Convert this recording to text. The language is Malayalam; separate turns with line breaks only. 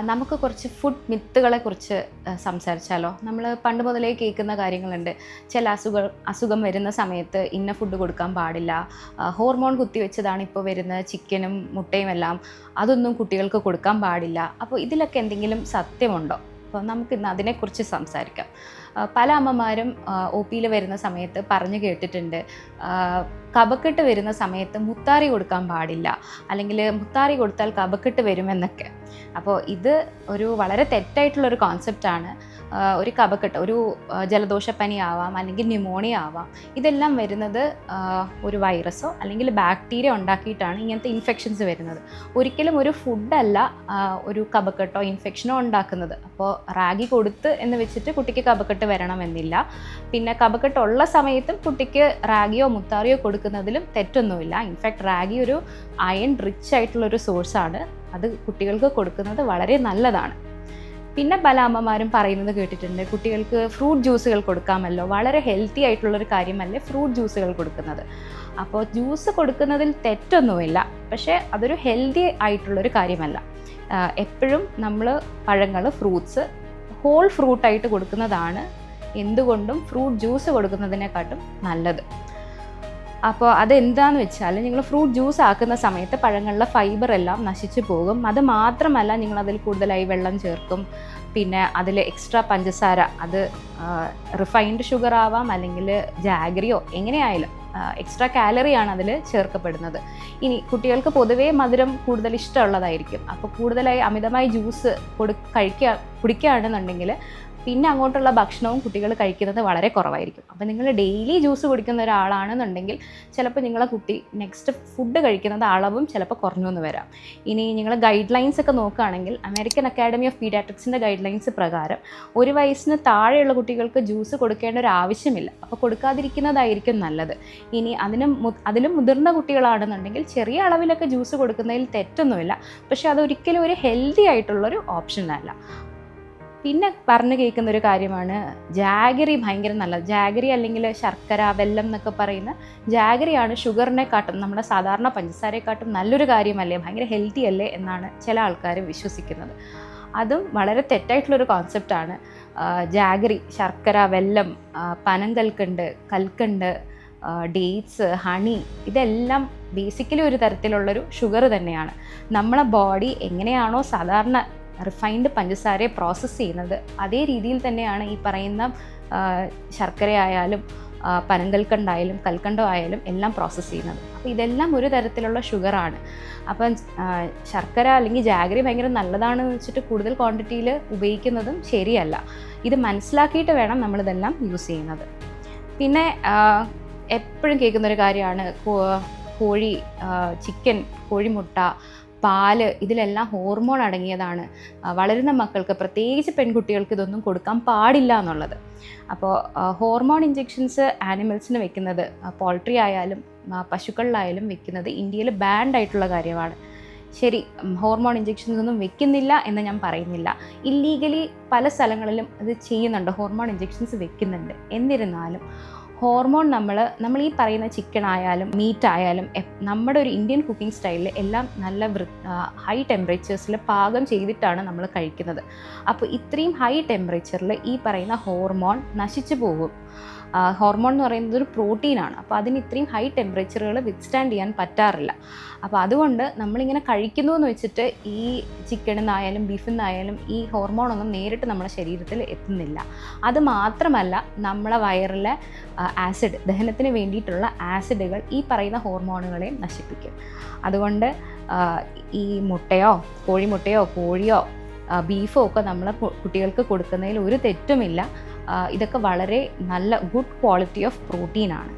നമുക്ക് കുറച്ച് ഫുഡ് മിത്തുകളെ കുറിച്ച് സംസാരിച്ചാലോ? നമ്മൾ പണ്ട് മുതലേ കേൾക്കുന്ന കാര്യങ്ങളുണ്ട്. ചില അസുഖം വരുന്ന സമയത്ത് ഇന്ന ഫുഡ് കൊടുക്കാൻ പാടില്ല, ഹോർമോൺ കുത്തിവെച്ചതാണ് ഇപ്പോൾ വരുന്ന ചിക്കനും മുട്ടയും എല്ലാം, അതൊന്നും കുട്ടികൾക്ക് കൊടുക്കാൻ പാടില്ല. അപ്പോൾ ഇതിലൊക്കെ എന്തെങ്കിലും സത്യമുണ്ടോ? അപ്പോൾ നമുക്കിന്ന് അതിനെക്കുറിച്ച് സംസാരിക്കാം. പല അമ്മമാരും ഒ പിയിൽ വരുന്ന സമയത്ത് പറഞ്ഞു കേട്ടിട്ടുണ്ട്, കഫക്കെട്ട് വരുന്ന സമയത്ത് മുത്താറി കൊടുക്കാൻ പാടില്ല, അല്ലെങ്കിൽ മുത്താറി കൊടുത്താൽ കഫക്കെട്ട് വരുമെന്നൊക്കെ. അപ്പോൾ ഇത് ഒരു വളരെ തെറ്റായിട്ടുള്ളൊരു കോൺസെപ്റ്റാണ്. ഒരു കഫക്കെട്ട്, ഒരു ജലദോഷപ്പനി ആവാം, അല്ലെങ്കിൽ ന്യൂമോണിയ ആവാം. ഇതെല്ലാം വരുന്നത് ഒരു വൈറസോ അല്ലെങ്കിൽ ബാക്ടീരിയ ഉണ്ടാക്കിയിട്ടാണ് ഇങ്ങനത്തെ ഇൻഫെക്ഷൻസ് വരുന്നത്. ഒരിക്കലും ഒരു ഫുഡല്ല ഒരു കഫക്കെട്ടോ ഇൻഫെക്ഷനോ ഉണ്ടാക്കുന്നത്. അപ്പോൾ റാഗി കൊടുത്ത് എന്ന് വെച്ചിട്ട് കുട്ടിക്ക് കഫക്കെട്ട് വരണമെന്നില്ല. പിന്നെ കഫക്കെട്ടുള്ള സമയത്തും കുട്ടിക്ക് റാഗിയോ മുത്താറിയോ കൊടുക്കുന്നതിലും തെറ്റൊന്നുമില്ല. ഇൻഫാക്ട് റാഗി ഒരു അയൺ റിച്ച് ആയിട്ടുള്ളൊരു സോഴ്സാണ്. അത് കുട്ടികൾക്ക് കൊടുക്കുന്നത് വളരെ നല്ലതാണ്. പിന്നെ പല അമ്മമാരും പറയുന്നത് കേട്ടിട്ടുണ്ട്, കുട്ടികൾക്ക് ഫ്രൂട്ട് ജ്യൂസുകൾ കൊടുക്കാമല്ലോ, വളരെ ഹെൽത്തി ആയിട്ടുള്ളൊരു കാര്യമല്ലേ ഫ്രൂട്ട് ജ്യൂസുകൾ കൊടുക്കുന്നത്. അപ്പോൾ ജ്യൂസ് കൊടുക്കുന്നതിൽ തെറ്റൊന്നുമില്ല, പക്ഷേ അതൊരു ഹെൽത്തി ആയിട്ടുള്ളൊരു കാര്യമല്ല. എപ്പോഴും നമ്മൾ പഴങ്ങൾ, ഫ്രൂട്ട്സ് ഹോൾ ഫ്രൂട്ടായിട്ട് കൊടുക്കുന്നതാണ് എന്തുകൊണ്ടും ഫ്രൂട്ട് ജ്യൂസ് കൊടുക്കുന്നതിനെക്കാട്ടും നല്ലത്. അപ്പോൾ അതെന്താണെന്ന് വെച്ചാൽ, നിങ്ങൾ ഫ്രൂട്ട് ജ്യൂസ് ആക്കുന്ന സമയത്ത് പഴങ്ങളിലെ ഫൈബർ എല്ലാം നശിച്ചു പോകും. അത് മാത്രമല്ല, നിങ്ങളതിൽ കൂടുതലായി വെള്ളം ചേർക്കും. പിന്നെ അതിൽ എക്സ്ട്രാ പഞ്ചസാര, അത് റിഫൈൻഡ് ഷുഗർ ആവാം അല്ലെങ്കിൽ ജാഗറിയോ എങ്ങനെയായാലും എക്സ്ട്രാ കാലറിയാണ് അതിൽ ചേർക്കപ്പെടുന്നത്. ഇനി കുട്ടികൾക്ക് പൊതുവേ മധുരം കൂടുതൽ ഇഷ്ടമുള്ളതായിരിക്കും. അപ്പോൾ കൂടുതലായി അമിതമായി ജ്യൂസ് കുടിക്കുകയാണെന്നുണ്ടെങ്കിൽ പിന്നെ അങ്ങോട്ടുള്ള ഭക്ഷണവും കുട്ടികൾ കഴിക്കുന്നത് വളരെ കുറവായിരിക്കും. അപ്പോൾ നിങ്ങൾ ഡെയിലി ജ്യൂസ് കുടിക്കുന്ന ഒരാളാണെന്നുണ്ടെങ്കിൽ ചിലപ്പോൾ നിങ്ങളെ കുട്ടി നെക്സ്റ്റ് ഫുഡ് കഴിക്കുന്നത് അളവും ചിലപ്പോൾ കുറഞ്ഞു എന്ന് വരാം. ഇനി നിങ്ങൾ ഗൈഡ് ലൈൻസ് ഒക്കെ നോക്കുകയാണെങ്കിൽ, അമേരിക്കൻ അക്കാഡമി ഓഫ് പീഡിയാട്രിക്സിൻ്റെ ഗൈഡ് ലൈൻസ് പ്രകാരം 1 വയസ്സിന് താഴെയുള്ള കുട്ടികൾക്ക് ജ്യൂസ് കൊടുക്കേണ്ട ഒരു ആവശ്യമില്ല. അപ്പോൾ കൊടുക്കാതിരിക്കുന്നതായിരിക്കും നല്ലത്. ഇനി അതിലും മുതിർന്ന കുട്ടികളാണെന്നുണ്ടെങ്കിൽ ചെറിയ അളവിലൊക്കെ ജ്യൂസ് കൊടുക്കുന്നതിൽ തെറ്റൊന്നുമില്ല, പക്ഷേ അതൊരിക്കലും ഒരു ഹെൽത്തി ആയിട്ടുള്ളൊരു ഓപ്ഷനല്ല. പിന്നെ പറഞ്ഞു കേൾക്കുന്ന ഒരു കാര്യമാണ് ജാഗറി ഭയങ്കര നല്ലത്. ജാഗറി അല്ലെങ്കിൽ ശർക്കര, വെല്ലം എന്നൊക്കെ പറയുന്ന ജാഗറിയാണ് ഷുഗറിനെക്കാട്ടും, നമ്മുടെ സാധാരണ പഞ്ചസാരയെക്കാട്ടും നല്ലൊരു കാര്യമല്ലേ, ഭയങ്കര ഹെൽത്തി അല്ലേ എന്നാണ് ചില ആൾക്കാർ വിശ്വസിക്കുന്നത്. അതും വളരെ തെറ്റായിട്ടുള്ളൊരു കോൺസെപ്റ്റാണ്. ജാഗറി, ശർക്കര, വെല്ലം, പനങ്കൽക്കണ്ട്, കൽക്കണ്ട്, ഡേറ്റ്സ്, ഹണി, ഇതെല്ലാം ബേസിക്കലി ഒരു തരത്തിലുള്ളൊരു ഷുഗർ തന്നെയാണ്. നമ്മളെ ബോഡി എങ്ങനെയാണോ സാധാരണ റിഫൈൻഡ് പഞ്ചസാരയെ പ്രോസസ്സ് ചെയ്യുന്നത്, അതേ രീതിയിൽ തന്നെയാണ് ഈ പറയുന്ന ശർക്കരയായാലും പനങ്കൽക്കണ്ടായാലും കൽക്കണ്ടോ ആയാലും എല്ലാം പ്രോസസ്സ് ചെയ്യുന്നത്. അപ്പോൾ ഇതെല്ലാം ഒരു തരത്തിലുള്ള ഷുഗറാണ്. അപ്പം ശർക്കര അല്ലെങ്കിൽ ജാഗറി ഭയങ്കര നല്ലതാണെന്ന് വെച്ചിട്ട് കൂടുതൽ ക്വാണ്ടിറ്റിയിൽ ഉപയോഗിക്കുന്നതും ശരിയല്ല. ഇത് മനസ്സിലാക്കിയിട്ട് വേണം നമ്മളിതെല്ലാം യൂസ് ചെയ്യുന്നത്. പിന്നെ എപ്പോഴും കേൾക്കുന്നൊരു കാര്യമാണ് കോഴി, ചിക്കൻ, കോഴിമുട്ട, പാല്, ഇതിലെല്ലാം ഹോർമോൺ അടങ്ങിയതാണ്. വളരുന്ന മക്കൾക്ക്, പ്രത്യേകിച്ച് പെൺകുട്ടികൾക്ക്, ഇതൊന്നും കൊടുക്കാൻ പാടില്ല എന്നുള്ളത്. അപ്പോൾ ഹോർമോൺ ഇഞ്ചെക്ഷൻസ് ആനിമൽസിന് വെക്കുന്നത്, പോൾട്രി ആയാലും പശുക്കളിലായാലും വെക്കുന്നത് ഇന്ത്യയിൽ ബാൻഡ് ആയിട്ടുള്ള കാര്യമാണ്. ശരി, ഹോർമോൺ ഇഞ്ചെക്ഷൻസ് ഒന്നും വെക്കുന്നില്ല എന്ന് ഞാൻ പറയുന്നില്ല. ഇല്ലീഗലി പല സ്ഥലങ്ങളിലും അത് ചെയ്യുന്നുണ്ട്, ഹോർമോൺ ഇഞ്ചെക്ഷൻസ് വെക്കുന്നുണ്ട്. എന്നിരുന്നാലും ഹോർമോൺ നമ്മൾ ഈ പറയുന്ന ചിക്കൻ ആയാലും മീറ്റ് ആയാലും നമ്മുടെ ഒരു ഇന്ത്യൻ കുക്കിംഗ് സ്റ്റൈലിൽ എല്ലാം നല്ല ഹൈ ടെമ്പറേച്ചേഴ്സിൽ പാകം ചെയ്തിട്ടാണ് നമ്മൾ കഴിക്കുന്നത്. അപ്പോൾ ഇത്രയും ഹൈ ടെമ്പറേച്ചറിൽ ഈ പറയുന്ന ഹോർമോൺ നശിച്ചു പോകും. ഹോർമോൺ എന്ന് പറയുന്നത് ഒരു പ്രോട്ടീനാണ്. അപ്പോൾ അതിന് ഇത്രയും ഹൈ ടെമ്പറേച്ചറുകൾ വിത്ത്സ്റ്റാൻഡ് ചെയ്യാൻ പറ്റാറില്ല. അപ്പോൾ അതുകൊണ്ട് നമ്മളിങ്ങനെ കഴിക്കുന്നു എന്ന് വെച്ചിട്ട് ഈ ചിക്കനിൽ നിന്നായാലും ബീഫിൽ നിന്നായാലും ഈ ഹോർമോണൊന്നും നേരിട്ട് നമ്മുടെ ശരീരത്തിൽ എത്തുന്നില്ല. അത് മാത്രമല്ല, നമ്മളെ വയറിലെ ആസിഡ്, ദഹനത്തിന് വേണ്ടിയിട്ടുള്ള ആസിഡുകൾ ഈ പറയുന്ന ഹോർമോണുകളെയും നശിപ്പിക്കും. അതുകൊണ്ട് ഈ മുട്ടയോ, കോഴിമുട്ടയോ, കോഴിയോ, ബീഫോ ഒക്കെ നമ്മൾ കുട്ടികൾക്ക് കൊടുക്കുന്നതിൽ ഒരു തെറ്റുമില്ല. ഇതൊക്കെ വളരെ നല്ല ഗുഡ് ക്വാളിറ്റി ഓഫ് പ്രോട്ടീനാണ്.